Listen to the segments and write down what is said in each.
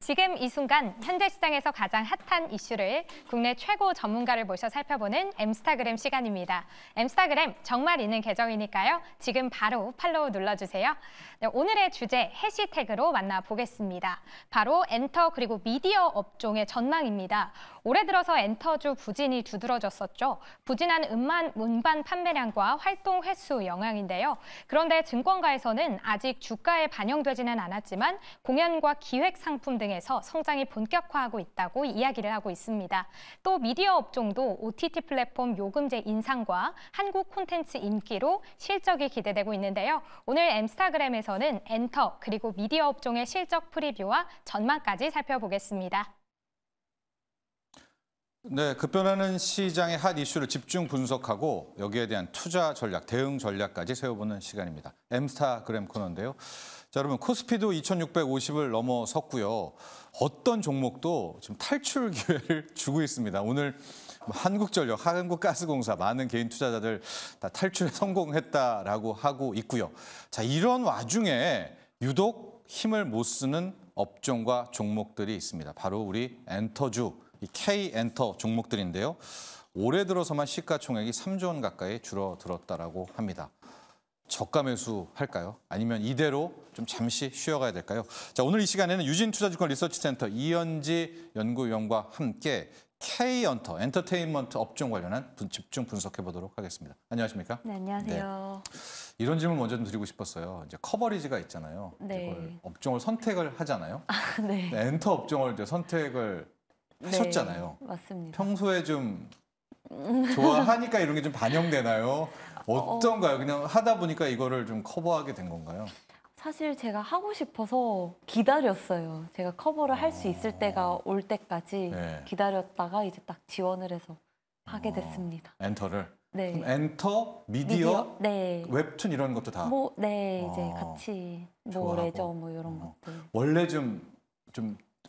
지금 이 순간 현재 시장에서 가장 핫한 이슈를 국내 최고 전문가를 모셔 살펴보는 엠스타그램 시간입니다. 엠스타그램 정말 있는 계정이니까요. 지금 바로 팔로우 눌러주세요. 네, 오늘의 주제 해시태그로 만나보겠습니다. 바로 엔터 그리고 미디어 업종의 전망입니다. 올해 들어서 엔터주 부진이 두드러졌었죠. 부진한 음반 판매량과 활동 횟수 영향인데요. 그런데 증권가에서는 아직 주가에 반영되지는 않았지만 공연과 기획 상품 등에서 성장이 본격화하고 있다고 이야기를 하고 있습니다. 또 미디어 업종도 OTT 플랫폼 요금제 인상과 한국 콘텐츠 인기로 실적이 기대되고 있는데요. 오늘 엠스타그램에서는 엔터 그리고 미디어 업종의 실적 프리뷰와 전망까지 살펴보겠습니다. 네, 급변하는 시장의 핫 이슈를 집중 분석하고 여기에 대한 투자 전략, 대응 전략까지 세워보는 시간입니다. 엠스타그램 코너인데요. 자, 여러분 코스피도 2650을 넘어섰고요. 어떤 종목도 지금 탈출 기회를 주고 있습니다. 오늘 한국전력, 한국가스공사 많은 개인 투자자들 다 탈출에 성공했다라고 하고 있고요. 자, 이런 와중에 유독 힘을 못 쓰는 업종과 종목들이 있습니다. 바로 우리 엔터주. 이 K엔터 종목들인데요. 올해 들어서만 시가총액이 3조 원 가까이 줄어들었다라고 합니다. 저가 매수할까요? 아니면 이대로 좀 잠시 쉬어가야 될까요? 자, 오늘 이 시간에는 유진투자증권 리서치센터 이현지 연구위원과 함께 K엔터, 엔터테인먼트 업종 관련한 집중 분석해 보도록 하겠습니다. 안녕하십니까? 네, 안녕하세요. 네. 이런 질문 먼저 좀 드리고 싶었어요. 이제 커버리지가 있잖아요. 네. 이걸 업종을 선택을 하잖아요. 네. 엔터 업종을 이제 선택을 하셨잖아요. 네, 맞습니다. 평소에 좀 좋아하니까 이런 게 좀 반영되나요? 어떤가요? 그냥 하다 보니까 이거를 좀 커버하게 된 건가요? 사실 제가 하고 싶어서 기다렸어요. 제가 커버를 할 수 있을 때가 올 때까지 네. 기다렸다가 이제 딱 지원을 해서 하게 됐습니다. 엔터를? 네. 그럼 엔터, 미디어, 네. 웹툰 이런 것도 다? 네, 이제 같이 레저 뭐 이런 것들. 원래 좀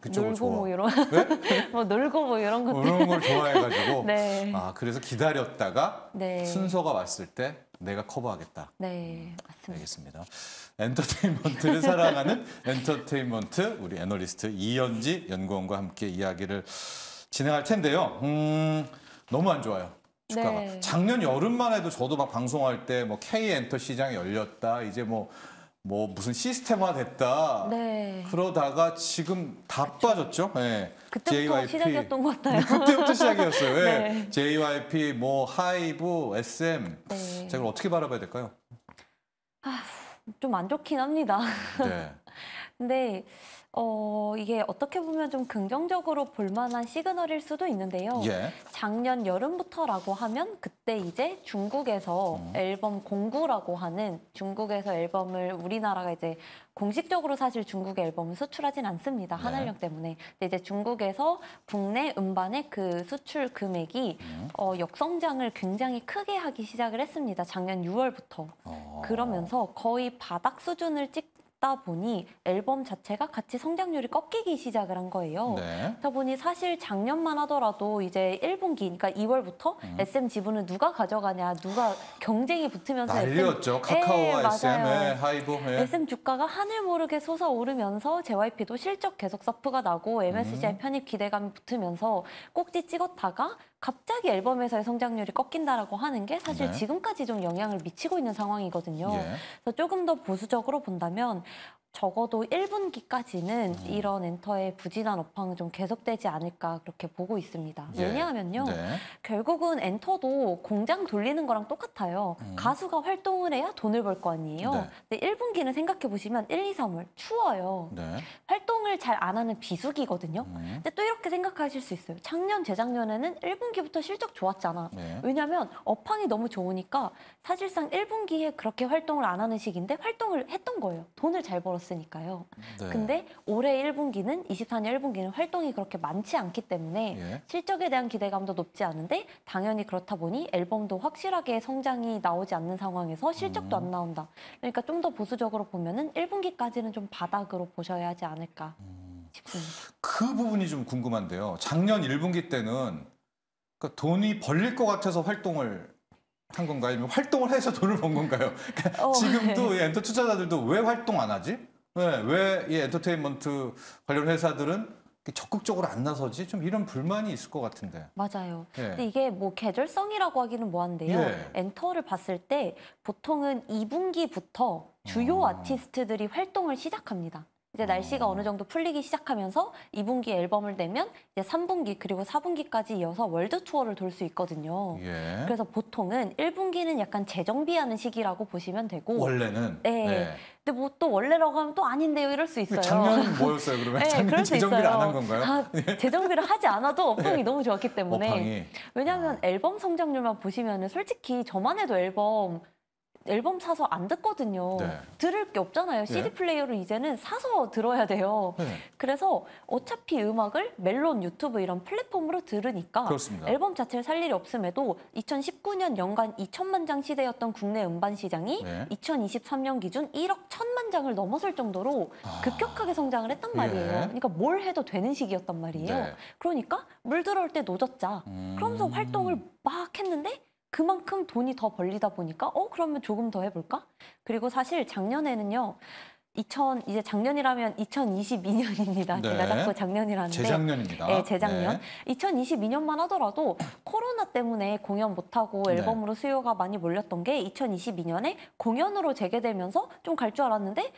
그쪽을 놀고 뭐 이런 네? 놀고 뭐 이런 것들. 그런 걸 좋아해가지고 네. 그래서 기다렸다가 네. 순서가 왔을 때 내가 커버하겠다. 네, 맞습니다. 알겠습니다. 엔터테인먼트를 사랑하는 엔터테인먼트 우리 애널리스트 이현지 연구원과 함께 이야기를 진행할 텐데요. 너무 안 좋아요. 주가가. 네. 작년 여름만 해도 저도 막 방송할 때 뭐 K엔터 시장이 열렸다. 이제 뭐 무슨 시스템화 됐다. 네. 그러다가 지금 다 빠졌죠. 네. 그때부터 JYP. 시작이었던 것 같아요. 그때부터 시작이었어요. 네. 네. JYP, 뭐 하이브, SM. 네. 자, 이걸 어떻게 바라봐야 될까요? 좀 안 좋긴 합니다. 네. 근데 이게 어떻게 보면 좀 긍정적으로 볼 만한 시그널일 수도 있는데요. 예. 작년 여름부터라고 하면 그때 이제 중국에서 앨범 공구라고 하는 중국에서 앨범을 우리나라가 이제 공식적으로 사실 중국의 앨범을 수출하진 않습니다. 네. 한알령 때문에. 근데 이제 중국에서 국내 음반의 그 수출 금액이 역성장을 굉장히 크게 하기 시작을 했습니다. 작년 6월부터. 그러면서 거의 바닥 수준을 찍다 보니 앨범 자체가 같이 성장률이 꺾이기 시작을 한 거예요. 네. 그러다 보니 사실 작년만 하더라도 이제 1분기, 그러니까 2월부터 SM 지분을 누가 가져가냐, 누가 경쟁이 붙으면서 난리였죠. 카카오와 SM, 맞아요. 하이브. SM 주가가 하늘 모르게 솟아오르면서 JYP도 실적 계속 서프가 나고 MSCI 편입 기대감이 붙으면서 꼭지 찍었다가 갑자기 앨범에서의 성장률이 꺾인다라고 하는 게 사실 네. 지금까지 좀 영향을 미치고 있는 상황이거든요. 예. 그래서 조금 더 보수적으로 본다면 적어도 1분기까지는 이런 엔터의 부진한 업황은 좀 계속되지 않을까 그렇게 보고 있습니다. 예. 왜냐하면요. 네. 결국은 엔터도 공장 돌리는 거랑 똑같아요. 가수가 활동을 해야 돈을 벌 거 아니에요. 네. 근데 1분기는 생각해 보시면 1, 2, 3월 추워요. 네. 활동을 잘 안 하는 비수기거든요. 근데 또 이렇게 생각하실 수 있어요. 작년, 재작년에는 1분기부터 실적 좋았잖아. 네. 왜냐하면 업황이 너무 좋으니까 사실상 1분기에 그렇게 활동을 안 하는 시기인데 활동을 했던 거예요. 돈을 잘 벌었으니까요. 네. 근데 올해 1분기는, 24년 1분기는 활동이 그렇게 많지 않기 때문에 예. 실적에 대한 기대감도 높지 않은데 당연히 그렇다 보니 앨범도 확실하게 성장이 나오지 않는 상황에서 실적도 안 나온다. 그러니까 좀 더 보수적으로 보면은 1분기까지는 좀 바닥으로 보셔야 하지 않을까 싶습니다. 그 부분이 좀 궁금한데요. 작년 1분기 때는 그러니까 돈이 벌릴 것 같아서 활동을 한 건가요? 아니면 활동을 해서 돈을 번 건가요? 그러니까 지금도 네. 엔터 투자자들도 왜 활동 안 하지? 네, 왜 이 엔터테인먼트 관련 회사들은 적극적으로 안 나서지? 좀 이런 불만이 있을 것 같은데. 맞아요. 예. 근데 이게 뭐 계절성이라고 하기는 뭐한데요. 예. 엔터를 봤을 때 보통은 2분기부터 주요 아티스트들이 활동을 시작합니다. 이제 날씨가 어느 정도 풀리기 시작하면서 2분기 앨범을 내면 이제 3분기 그리고 4분기까지 이어서 월드 투어를 돌 수 있거든요. 예. 그래서 보통은 1분기는 약간 재정비하는 시기라고 보시면 되고 원래는. 네. 근데 뭐 또 원래라고 하면 또 아닌데요 이럴 수 있어요. 작년은 뭐였어요, 그러면? 네, 작년 그럴 수 재정비를 있어요. 안 한 건가요? 아, 재정비를 하지 않아도 업황이 너무 좋았기 때문에. 업황이. 왜냐하면 앨범 성장률만 보시면 솔직히 저만 해도 앨범 사서 안 듣거든요. 네. 들을 게 없잖아요. CD 플레이어를 이제는 사서 들어야 돼요. 네. 그래서 어차피 음악을 멜론, 유튜브 이런 플랫폼으로 들으니까 그렇습니다. 앨범 자체를 살 일이 없음에도 2019년 연간 2천만 장 시대였던 국내 음반 시장이 네. 2023년 기준 1억 1천만 장을 넘어설 정도로 급격하게 성장을 했단 말이에요. 예. 그러니까 뭘 해도 되는 시기였단 말이에요. 네. 그러니까 물 들어올 때 노졌자. 그러면서 활동을 막 했는데 그만큼 돈이 더 벌리다 보니까 그러면 조금 더 해볼까? 그리고 사실 작년에는요. 이제 작년이라면 2022년입니다. 네. 제가 자꾸 작년이라는데. 재작년입니다. 네, 재작년. 네. 2022년만 하더라도 코로나 때문에 공연 못하고 네. 앨범으로 수요가 많이 몰렸던 게 2022년에 공연으로 재개되면서 좀 갈 줄 알았는데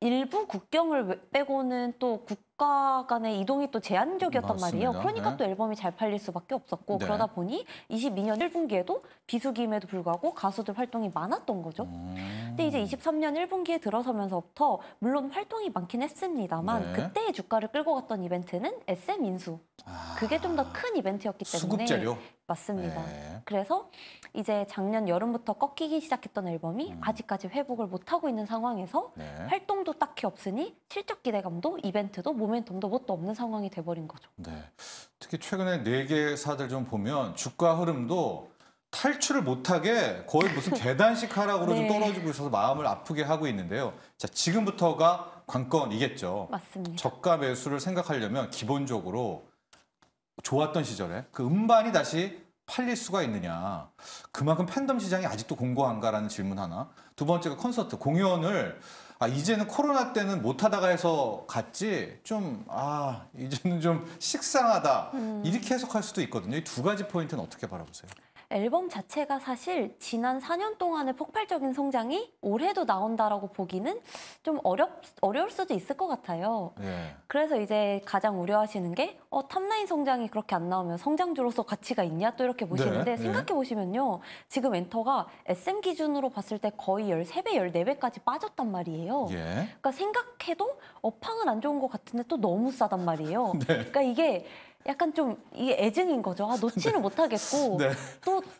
일부 국경을 빼고는 또 국가 간의 이동이 또 제한적이었단 맞습니다. 말이에요. 그러니까 네. 또 앨범이 잘 팔릴 수밖에 없었고 네. 그러다 보니 22년 1분기에도 비수기임에도 불구하고 가수들 활동이 많았던 거죠. 근데 이제 23년 1분기에 들어서면서부터 물론 활동이 많긴 했습니다만 네. 그때의 주가를 끌고 갔던 이벤트는 SM 인수. 그게 좀 더 큰 이벤트였기 때문에 수급재료. 맞습니다. 네. 그래서 이제 작년 여름부터 꺾이기 시작했던 앨범이 아직까지 회복을 못하고 있는 상황에서 네. 활동도 딱히 없으니 실적 기대감도 이벤트도 모멘텀도 뭣도 없는 상황이 돼버린 거죠. 네. 특히 최근에 4개사들 좀 보면 주가 흐름도 탈출을 못하게 거의 무슨 계단식 하락으로 네. 좀 떨어지고 있어서 마음을 아프게 하고 있는데요. 자, 지금부터가 관건이겠죠. 맞습니다. 저가 매수를 생각하려면 기본적으로 좋았던 시절에 그 음반이 다시 팔릴 수가 있느냐. 그만큼 팬덤 시장이 아직도 공고한가라는 질문 하나. 두 번째가 콘서트, 공연을 이제는 코로나 때는 못하다가 해서 갔지 이제는 좀 식상하다. 이렇게 해석할 수도 있거든요. 이 두 가지 포인트는 어떻게 바라보세요? 앨범 자체가 사실 지난 4년 동안의 폭발적인 성장이 올해도 나온다라고 보기는 좀 어려울 수도 있을 것 같아요. 네. 그래서 이제 가장 우려하시는 게 탑라인 성장이 그렇게 안 나오면 성장주로서 가치가 있냐 또 이렇게 보시는데 네. 생각해 보시면요. 지금 엔터가 SM 기준으로 봤을 때 거의 13배, 14배까지 빠졌단 말이에요. 예. 그러니까 생각해도 업황은 안 좋은 것 같은데 또 너무 싸단 말이에요. 네. 그러니까 이게 약간 좀 이게 애증인 거죠. 놓지는 못하겠고 네.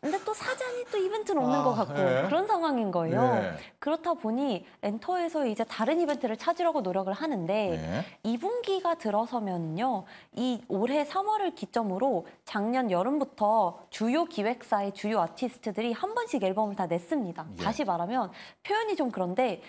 근데 또 사자니 또 이벤트는 없는 것 같고 예. 그런 상황인 거예요. 네. 그렇다 보니 엔터에서 이제 다른 이벤트를 찾으려고 노력을 하는데 네. 2분기가 들어서면요. 이 올해 3월을 기점으로 작년 여름부터 주요 기획사의 주요 아티스트들이 한 번씩 앨범을 다 냈습니다. 예. 다시 말하면 표현이 좀 그런데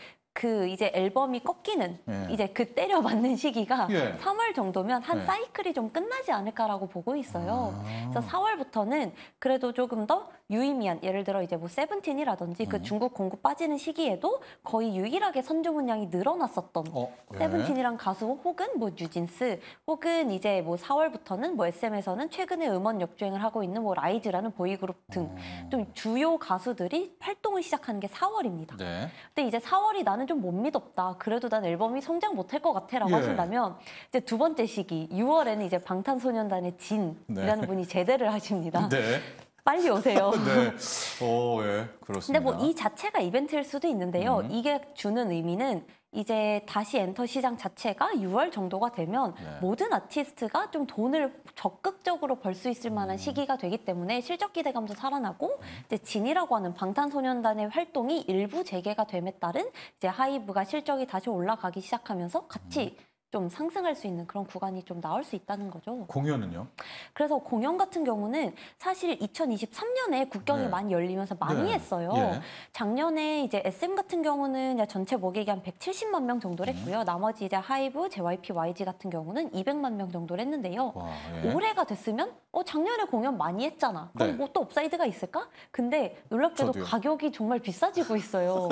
이제 앨범이 꺾이는 예. 그 때려 맞는 시기가 예. 3월 정도면 한 예. 사이클이 좀 끝나지 않을까라고 보고 있어요. 그래서 4월부터는 그래도 조금 더 유의미한 예를 들어 이제 뭐 세븐틴이라든지 그 중국 공구 빠지는 시기에도 거의 유일하게 선주 문량이 늘어났었던 예. 세븐틴이란 가수 혹은 뭐 뉴진스 혹은 이제 뭐 4월부터는 뭐 SM에서는 최근에 음원 역주행을 하고 있는 뭐 라이즈라는 보이그룹 등 좀 주요 가수들이 활동을 시작하는 게 4월입니다. 네. 근데 이제 4월이 나는 좀 못 믿었다. 그래도 난 앨범이 성장 못할 것 같아라고 예. 하신다면 이제 두 번째 시기 6월에는 이제 방탄소년단의 진이라는 네. 분이 제대를 하십니다. 네. 빨리 오세요. 네. 예. 그렇습니다. 근데 뭐 이 자체가 이벤트일 수도 있는데요. 이게 주는 의미는 이제 다시 엔터 시장 자체가 6월 정도가 되면 네. 모든 아티스트가 좀 돈을 적극적으로 벌 수 있을 만한 시기가 되기 때문에 실적 기대감도 살아나고 이제 진이라고 하는 방탄소년단의 활동이 일부 재개가 됨에 따른 이제 하이브가 실적이 다시 올라가기 시작하면서 같이 좀 상승할 수 있는 그런 구간이 좀 나올 수 있다는 거죠. 공연은요? 그래서 공연 같은 경우는 사실 2023년에 국경이 네. 많이 열리면서 많이 네. 했어요. 예. 작년에 이제 SM 같은 경우는 이제 전체 모객이 한 170만 명 정도를 했고요. 나머지 이제 하이브, JYP, YG 같은 경우는 200만 명 정도를 했는데요. 와, 예. 올해가 됐으면 작년에 공연 많이 했잖아. 그럼 네. 뭐 또 업사이드가 있을까? 근데 놀랍게도 저도요. 가격이 정말 비싸지고 있어요.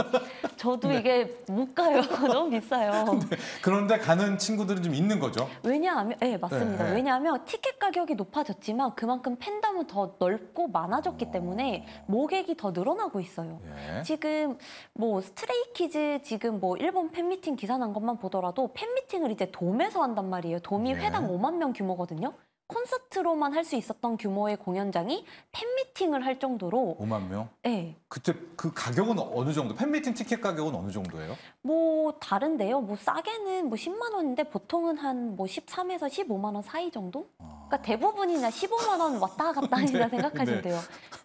저도 네. 이게 못 가요. 너무 비싸요. 그런데 가는 친구들은 좀 있는 거죠? 왜냐하면, 네, 맞습니다. 네. 왜냐하면 티켓 가격이 높아졌지만 그만큼 팬덤은 더 넓고 많아졌기 때문에 모객이 더 늘어나고 있어요. 예. 지금 뭐 스트레이키즈 지금 뭐 일본 팬미팅 기사 난 것만 보더라도 팬미팅을 이제 돔에서 한단 말이에요. 돔이 예. 회당 5만 명 규모거든요. 콘서트로만 할 수 있었던 규모의 공연장이 팬미팅을 할 정도로 5만 명? 네, 그때 그 가격은 어느 정도? 팬미팅 티켓 가격은 어느 정도예요? 뭐 다른데요. 뭐 싸게는 뭐 10만 원인데 보통은 한 뭐 13에서 15만 원 사이 정도? 그러니까 대부분이나 15만 원 왔다 갔다 하니까 생각하시면 돼요.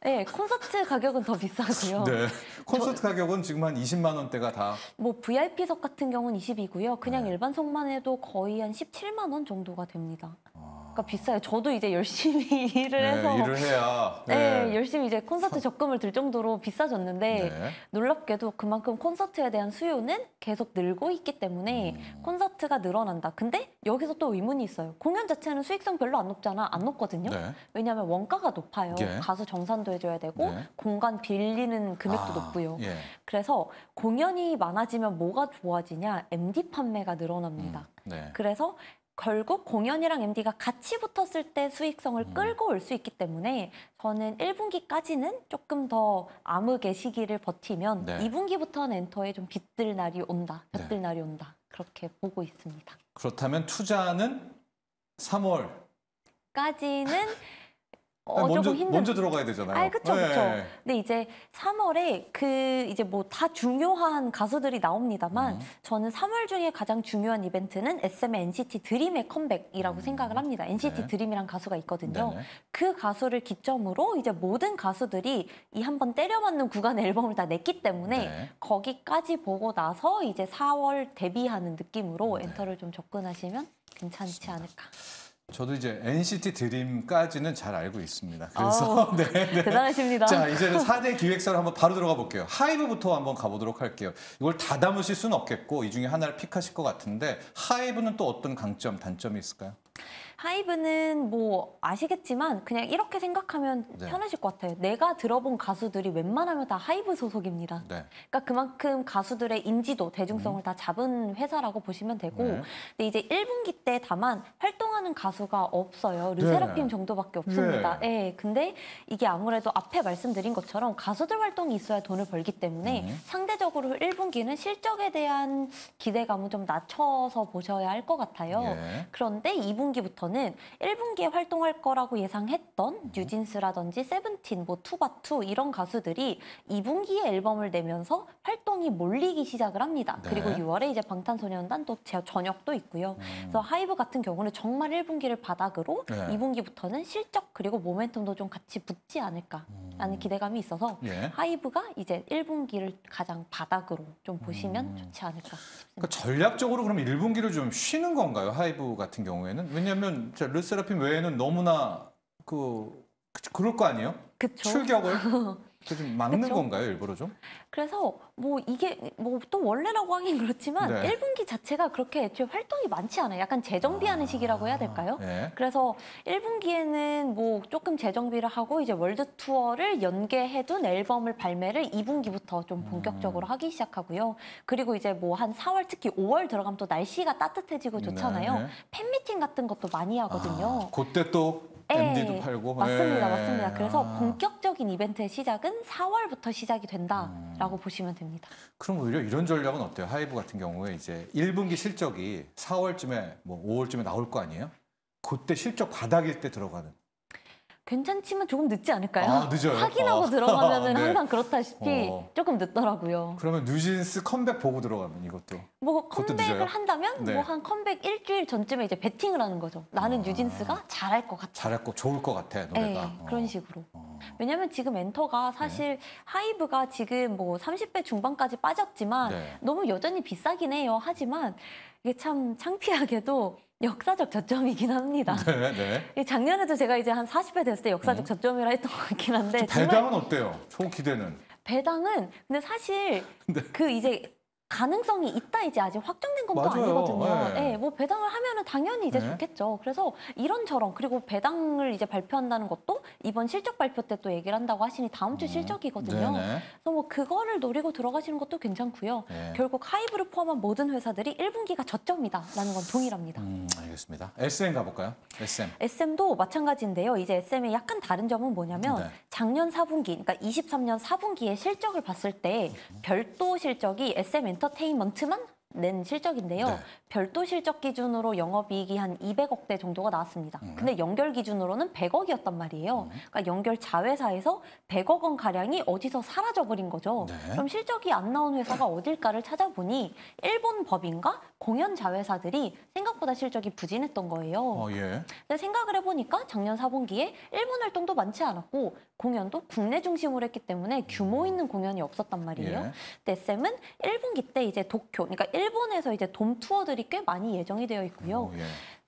네, 콘서트 가격은 더 비싸고요. 네. 콘서트 가격은 지금 한 20만 원대가 다. 뭐 VIP석 같은 경우는 20이고요. 그냥 네. 일반석만 해도 거의 한 17만 원 정도가 됩니다. 그러니까 비싸요. 저도 이제 열심히 일을 해서 일을 해야. 네, 열심히 이제 콘서트 적금을 들 정도로 비싸졌는데 네. 놀랍게도 그만큼 콘서트에 대한 수요는 계속 늘고 있기 때문에 콘서트가 늘어난다. 근데 여기서 또 의문이 있어요. 공연 자체는 수익성 별로 안 높잖아. 안 높거든요. 네. 왜냐하면 원가가 높아요. 예. 가수 정산도 해줘야 되고 네. 공간 빌리는 금액도 높고요. 예. 그래서 공연이 많아지면 뭐가 좋아지냐? MD 판매가 늘어납니다. 네. 그래서 결국 공연이랑 MD가 같이 붙었을 때 수익성을 끌고 올 수 있기 때문에 저는 1분기까지는 조금 더 암흑의 시기를 버티면 네. 2분기부터는 엔터에 좀 빛들 날이 온다, 네. 볕들 날이 온다. 그렇게 보고 있습니다. 그렇다면 투자는 3월. 까지는 먼저, 조금 먼저 들어가야 되잖아요. 아, 그쵸, 네. 그쵸. 근데 이제 3월에 이제 뭐 다 중요한 가수들이 나옵니다만 저는 3월 중에 가장 중요한 이벤트는 SM의 NCT 드림의 컴백이라고 생각을 합니다. NCT 네. 드림이란 가수가 있거든요. 네네. 그 가수를 기점으로 이제 모든 가수들이 이 한번 때려맞는 구간의 앨범을 다 냈기 때문에 네. 거기까지 보고 나서 이제 4월 데뷔하는 느낌으로 네. 엔터를 좀 접근하시면 괜찮지 않을까. 저도 이제 NCT 드림까지는 잘 알고 있습니다. 그래서 네, 네. 대단하십니다. 자, 이제는 4대 기획사로 한번 바로 들어가 볼게요. 하이브부터 한번 가보도록 할게요. 이걸 다 담으실 수는 없겠고 이 중에 하나를 픽하실 것 같은데 하이브는 또 어떤 강점, 단점이 있을까요? 하이브는 뭐 아시겠지만 그냥 이렇게 생각하면 네. 편하실 것 같아요. 내가 들어본 가수들이 웬만하면 다 하이브 소속입니다. 네. 그러니까 그만큼 가수들의 인지도, 대중성을 다 잡은 회사라고 보시면 되고 네. 근데 이제 1분기 때 다만 활동하는 가수가 없어요. 르세라핌 네. 정도밖에 없습니다. 네. 예, 근데 이게 아무래도 앞에 말씀드린 것처럼 가수들 활동이 있어야 돈을 벌기 때문에 상대적으로 1분기는 실적에 대한 기대감은 좀 낮춰서 보셔야 할 것 같아요. 예. 그런데 2분기부터는 1분기에 활동할 거라고 예상했던 뉴진스라든지 세븐틴, 뭐 투바투 이런 가수들이 2분기에 앨범을 내면서 활동이 몰리기 시작을 합니다. 네. 그리고 6월에 이제 방탄소년단 또 저녁도 있고요. 그래서 하이브 같은 경우는 정말 1분기를 바닥으로 네. 2분기부터는 실적 그리고 모멘텀도 좀 같이 붙지 않을까라는 기대감이 있어서 예. 하이브가 이제 1분기를 가장 바닥으로 좀 보시면 좋지 않을까 싶습니다. 그러니까 전략적으로 그럼 1분기를 좀 쉬는 건가요? 하이브 같은 경우에는? 왜냐하면 르세라핌 외에는 너무나 그럴 거 아니에요? 그쵸? 출격을 좀 막는 그쵸? 건가요, 일부러 좀? 그래서 뭐 이게 뭐 또 원래라고 하긴 그렇지만 네. 1분기 자체가 그렇게 애초에 활동이 많지 않아요. 약간 재정비하는 시기라고 해야 될까요? 네. 그래서 1분기에는 뭐 조금 재정비를 하고 이제 월드 투어를 연계해둔 앨범을 발매를 2분기부터 좀 본격적으로 하기 시작하고요. 그리고 이제 뭐 한 4월 특히 5월 들어가면 또 날씨가 따뜻해지고 좋잖아요. 네. 팬미팅 같은 것도 많이 하거든요. 그때 또 MD도 팔고. 맞습니다, 예. 맞습니다. 그래서 본격적인 이벤트의 시작은 4월부터 시작이 된다라고 보시면 됩니다. 그럼 오히려 이런 전략은 어때요? 하이브 같은 경우에 이제 1분기 실적이 4월쯤에 뭐 5월쯤에 나올 거 아니에요? 그때 실적 바닥일 때 들어가는. 괜찮지만 조금 늦지 않을까요? 아, 늦어요? 확인하고 들어가면은 네. 항상 그렇다시피 어. 조금 늦더라고요. 그러면 뉴진스 컴백 보고 들어가면 이것도. 뭐 그것도 컴백을 늦어요? 한다면 네. 뭐 한 컴백 일주일 전쯤에 이제 베팅을 하는 거죠. 나는 뉴진스가 잘할 것 같아. 잘할 거 좋을 것 같아, 노래가. 네, 그런 식으로. 왜냐면 지금 엔터가 사실 하이브가 지금 뭐 30배 중반까지 빠졌지만 네. 너무 여전히 비싸긴 해요. 하지만 이게 참 창피하게도 역사적 저점이긴 합니다. 네. 작년에도 제가 이제 한 40회 됐을 때 역사적 저점이라 했던 것 같긴 한데 배당은 어때요? 초기대는? 배당은 근데 사실 그 이제 가능성이 있다 이제 아직 확정된 건 또 맞아요. 아니거든요. 네. 네, 뭐 배당을 하면은 당연히 이제 네. 좋겠죠. 그래서 이런저런 그리고 배당을 이제 발표한다는 것도 이번 실적 발표 때 또 얘기를 한다고 하시니 다음 주 실적이거든요. 네네. 그래서 뭐 그거를 노리고 들어가시는 것도 괜찮고요. 네. 결국 하이브를 포함한 모든 회사들이 1분기가 저점이다라는 건 동일합니다. 알겠습니다. SM 가볼까요? SM. SM도 마찬가지인데요. 이제 SM의 약간 다른 점은 뭐냐면 네. 작년 4분기, 그러니까 23년 4분기의 실적을 봤을 때 별도 실적이 SM 엔터테인먼트만 낸 실적인데요. 네. 별도 실적 기준으로 영업이익이 한 200억대 정도가 나왔습니다. 근데 연결 기준으로는 100억이었단 말이에요. 그러니까 연결 자회사에서 100억 원 가량이 어디서 사라져버린 거죠. 네. 그럼 실적이 안 나온 회사가 어딜까를 찾아보니 일본 법인과 공연 자회사들이 생각보다 실적이 부진했던 거예요. 예. 근데 생각을 해보니까 작년 4분기에 일본 활동도 많지 않았고 공연도 국내 중심으로 했기 때문에 규모 있는 공연이 없었단 말이에요. 예. 근데 SM은 1분기 때 이제 도쿄, 그러니까 일본에서 이제 돔 투어들이 꽤 많이 예정이 되어 있고요. 예.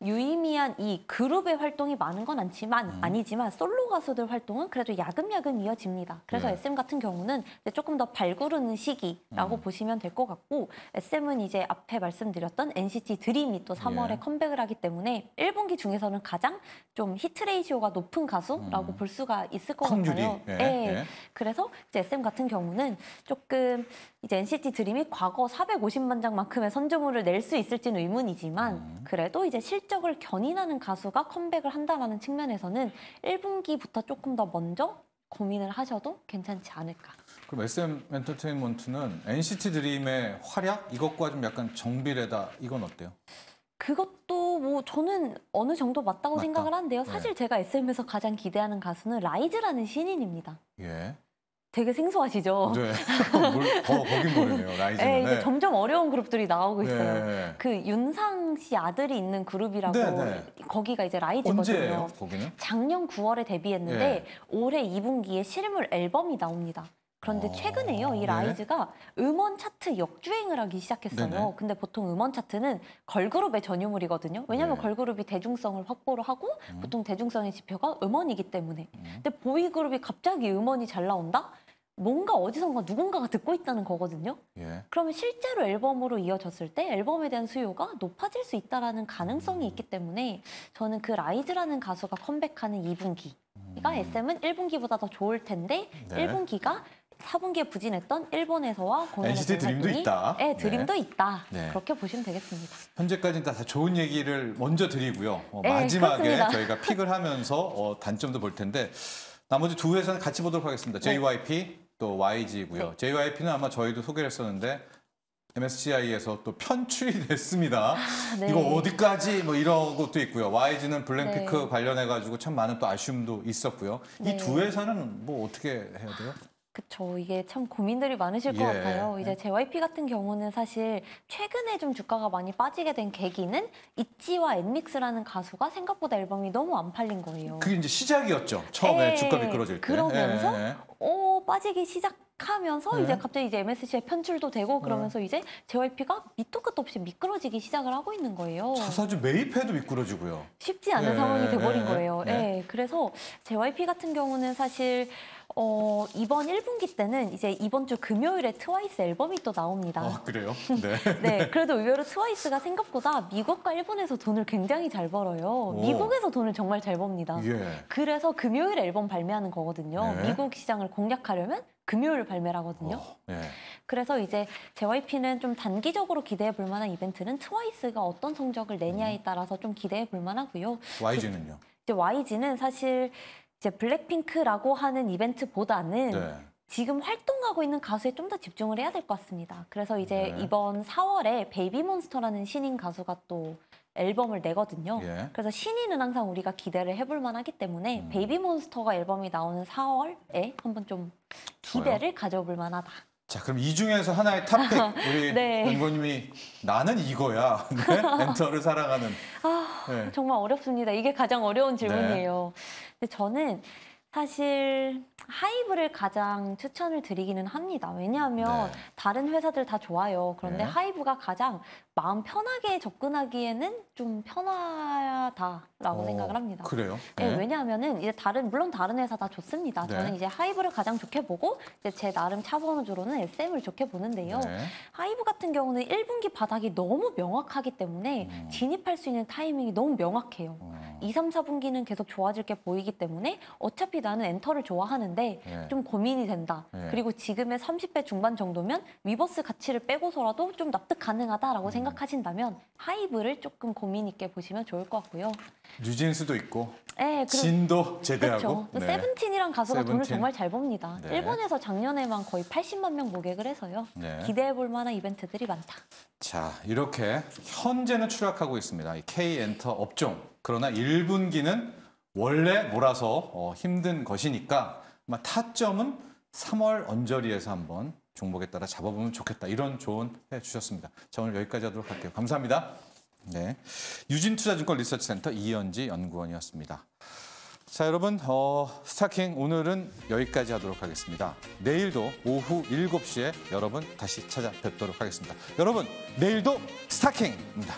유의미한 이 그룹의 활동이 많은 건 아니지만 솔로 가수들 활동은 그래도 야금야금 이어집니다. 그래서 네. SM 같은 경우는 이제 조금 더 발구르는 시기라고 보시면 될 것 같고 SM은 이제 앞에 말씀드렸던 NCT 드림이 또 3월에 예. 컴백을 하기 때문에 1분기 중에서는 가장 좀 히트 레이시오가 높은 가수라고 볼 수가 있을 것 콩주리. 같아요. 예. 네. 예. 그래서 이제 SM 같은 경우는 조금 이제 NCT 드림이 과거 450만 장만큼의 선주물을 낼 수 있을지는 의문이지만 그래도 이제 실적을 견인하는 가수가 컴백을 한다라는 측면에서는 1분기부터 조금 더 먼저 고민을 하셔도 괜찮지 않을까. 그럼 SM 엔터테인먼트는 NCT 드림의 활약 이것과 좀 약간 정비례다 이건 어때요? 그것도 뭐 저는 어느 정도 맞다고 맞다. 생각을 하는데요. 사실 네. 제가 SM에서 가장 기대하는 가수는 라이즈라는 신인입니다. 예. 되게 생소하시죠? 네. 거긴 모르네요. 라이즈는. 네, 이제 네. 점점 어려운 그룹들이 나오고 있어요. 네. 그 윤상 씨 아들이 있는 그룹이라고 네, 네. 거기가 이제 라이즈거든요. 언제예요? 거기는? 작년 9월에 데뷔했는데 예. 올해 2분기에 실물 앨범이 나옵니다. 그런데 최근에요, 이 네. 라이즈가 음원 차트 역주행을 하기 시작했어요. 네네. 근데 보통 음원 차트는 걸그룹의 전유물이거든요. 왜냐하면 네. 걸그룹이 대중성을 확보를 하고 보통 대중성의 지표가 음원이기 때문에. 근데 보이그룹이 갑자기 음원이 잘 나온다? 뭔가 어디선가 누군가가 듣고 있다는 거거든요. 예. 그러면 실제로 앨범으로 이어졌을 때 앨범에 대한 수요가 높아질 수 있다는 가능성이 있기 때문에 저는 그 라이즈라는 가수가 컴백하는 2분기가 SM은 1분기보다 더 좋을 텐데 네. 1분기가 4분기에 부진했던 일본에서와 공연에서 NCT 드림도 있다. 네, 드림도 네. 있다. 네. 그렇게 보시면 되겠습니다. 현재까지는 다 좋은 얘기를 먼저 드리고요. 네, 마지막에 그렇습니다. 저희가 픽을 하면서 단점도 볼 텐데 나머지 두 회사는 같이 보도록 하겠습니다. 네. JYP 또 YG고요. 네. JYP는 아마 저희도 소개를 했었는데 MSCI에서 또 편출이 됐습니다. 네. 이거 어디까지 뭐 이런 것도 있고요. YG는 블랙핑크 네. 관련해가지고 참 많은 또 아쉬움도 있었고요. 네. 이 두 회사는 뭐 어떻게 해야 돼요? 그쵸. 이게 참 고민들이 많으실 것 예. 같아요. 이제 JYP 같은 경우는 사실 최근에 좀 주가가 많이 빠지게 된 계기는 있지와 엔믹스라는 가수가 생각보다 앨범이 너무 안 팔린 거예요. 그게 이제 시작이었죠. 처음에 예. 주가 미끄러질 때. 그러면서 예. 빠지기 시작하면서 네. 이제 갑자기 이제 MSC에 편출도 되고 그러면서 이제 JYP가 밑도 끝도 없이 미끄러지기 시작을 하고 있는 거예요. 자사주 매입해도 미끄러지고요. 쉽지 않은 네, 상황이 돼버린 네, 거예요. 네. 네, 그래서 JYP 같은 경우는 사실 이번 1분기 때는 이제 이번 주 금요일에 트와이스 앨범이 또 나옵니다. 아, 그래요? 네. 네, 그래도 의외로 트와이스가 생각보다 미국과 일본에서 돈을 굉장히 잘 벌어요. 오. 미국에서 돈을 정말 잘 법니다. 예. 그래서 금요일 앨범 발매하는 거거든요. 네. 미국 시장을 공략하려면 금요일 발매를 하거든요. 예. 그래서 이제 JYP는 좀 단기적으로 기대해 볼 만한 이벤트는 트와이스가 어떤 성적을 내냐에 따라서 좀 기대해 볼 만하고요. YG는요? 이제 YG는 사실 이제 블랙핑크라고 하는 이벤트보다는 네. 지금 활동하고 있는 가수에 좀 더 집중을 해야 될 것 같습니다. 그래서 이제 네. 이번 4월에 베이비몬스터라는 신인 가수가 또 앨범을 내거든요. 예. 그래서 신인은 항상 우리가 기대를 해볼 만하기 때문에 베이비몬스터가 앨범이 나오는 4월에 한번 좀 기대를 가져볼 만하다. 자, 그럼 이 중에서 하나의 탑픽 우리 네. 연구님이 나는 이거야. 네? 엔터를 사랑하는. 네. 정말 어렵습니다. 이게 가장 어려운 질문이에요. 근데 저는 사실 하이브를 가장 추천을 드리기는 합니다. 왜냐하면 네. 다른 회사들 다 좋아요. 그런데 네. 하이브가 가장 마음 편하게 접근하기에는 좀 편하다라고 생각을 합니다. 그래요? 네, 왜냐하면은 이제 물론 다른 회사 다 좋습니다. 네. 저는 이제 하이브를 가장 좋게 보고 이제 제 나름 차선으로는 SM을 좋게 보는데요. 네. 하이브 같은 경우는 1분기 바닥이 너무 명확하기 때문에 진입할 수 있는 타이밍이 너무 명확해요. 2, 3, 4분기는 계속 좋아질 게 보이기 때문에 어차피 나는 엔터를 좋아하는데 네. 좀 고민이 된다. 네. 그리고 지금의 30배 중반 정도면 위버스 가치를 빼고서라도 좀 납득 가능하다라고 생각하신다면 하이브를 조금 고민 있게 보시면 좋을 것 같고요. 뉴진스도 있고 네, 진도 제대하고. 그렇죠. 또 세븐틴이란 가수가 돈을 세븐틴. 정말 잘 법니다. 네. 일본에서 작년에만 거의 80만 명 모객을 해서요. 네. 기대해볼 만한 이벤트들이 많다. 자, 이렇게 현재는 추락하고 있습니다. 이 K엔터 업종. 그러나 1분기는 원래 몰아서 힘든 것이니까 아마 타점은 3월 언저리에서 한번 종목에 따라 잡아보면 좋겠다. 이런 조언 해주셨습니다. 자, 오늘 여기까지 하도록 할게요. 감사합니다. 네, 유진투자증권 리서치센터 이현지 연구원이었습니다. 자, 여러분, 스타킹 오늘은 여기까지 하도록 하겠습니다. 내일도 오후 7시에 여러분 다시 찾아뵙도록 하겠습니다. 여러분, 내일도 스타킹입니다.